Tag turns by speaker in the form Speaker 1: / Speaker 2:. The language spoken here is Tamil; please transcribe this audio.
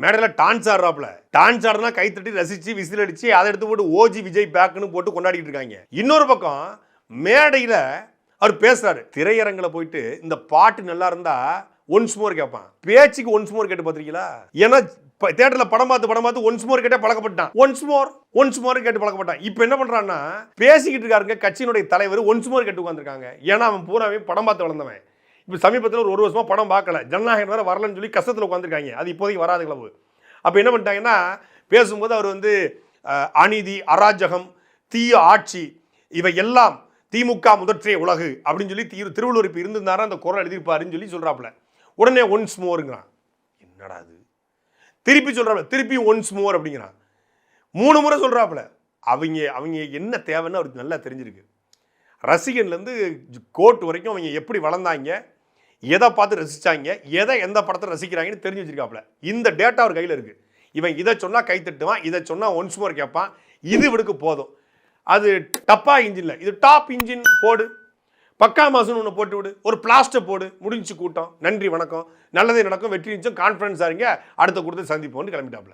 Speaker 1: மேடையில் டான்ஸ் ஆடுறாப்புல. டான்ஸ் ஆடுனா கைத்தட்டி ரசிச்சு விசில் அடிச்சு அதை எடுத்து போட்டு ஓஜி விஜய் பேக்குன்னு போட்டு கொண்டாடிட்டு இருக்காங்க. இன்னொரு பக்கம் மேடையில் அவர் பேசுறாரு. திரையரங்கில் போயிட்டு இந்த பாட்டு நல்லா இருந்தா ஒன்ஸ் மோர் கேட்பான். பேச்சுக்கு ஒன்ஸ் மோர் கேட்டு பார்த்துருக்கீங்களா? ஏன்னா தியேட்டரில் படம் பார்த்து ஒன்ஸ் மோர் கேட்டே பழக்கப்பட்டான். ஒன்ஸ் மோர் கேட்டு பழக்கப்பட்டான். இப்போ என்ன பண்றான்னா பேசிக்கிட்டு இருக்காருங்க கட்சியினுடைய தலைவர் ஒன்ஸ் மோர் கேட்டு உட்காந்துருக்காங்க. ஏன்னா அவன் பூராவே படம் பார்த்து வளர்ந்தவன். இப்போ சமீபத்தில் ஒரு வருஷமா படம் பார்க்கல, ஜனநாயகம் வேற வரலன்னு சொல்லி கஷ்டத்தில் உட்காந்துருக்காங்க. அது இப்போதைக்கு வராது கிளம்பு. அப்போ என்ன பண்ணிட்டாங்கன்னா பேசும்போது அவர் வந்து அநீதி, அராஜகம், தீய ஆட்சி இவை எல்லாம் திமுக முதற்றே உலகு அப்படின்னு சொல்லி திருவள்ளுவர் இப்போ இருந்திருந்தாரா அந்த குரல் எழுதியிருப்பாருன்னு சொல்லி சொல்றாப்புல. உடனே ஒன்ஸ் மோருங்கிறான். என்னடா அது? திருப்பி சொல்றாப்புல, திருப்பி ஒன்ஸ் மோர் அப்படிங்கிறான். 3 முறை சொல்றாப்புல. அவங்க என்ன தேவைன்னு அவருக்கு நல்லா தெரிஞ்சிருக்கு. ரசிகன்லேருந்து கோர்ட் வரைக்கும் அவங்க எப்படி வளர்ந்தாங்க, எதை பார்த்து ரசித்தாங்க, எந்த படத்தை ரசிக்கிறாங்கன்னு தெரிஞ்சு வச்சிருக்காப்புல. இந்த டேட்டா அவர் கையில் இருக்குது. இவன் இதை சொன்னால் கை தட்டுவான், இதை சொன்னால் ஒன்ஸ் மோர் கேட்பான். இது இவனுக்கு போதும். அது டப்பா இன்ஜின்ல, இது டாப் இன்ஜின் போடு, பக்கா மாசம் ஒன்று போட்டு விடு, ஒரு பிளாஸ்டர் போடு, முடிஞ்சு கூட்டம். நன்றி வணக்கம், நல்லதே நடக்கும், வெற்றி நிச்சயம், கான்ஃபிடன்ஸாக இருங்க, அடுத்த கூட்டத்தை சந்திப்போம்னு கிளம்பிட்டாப்புல.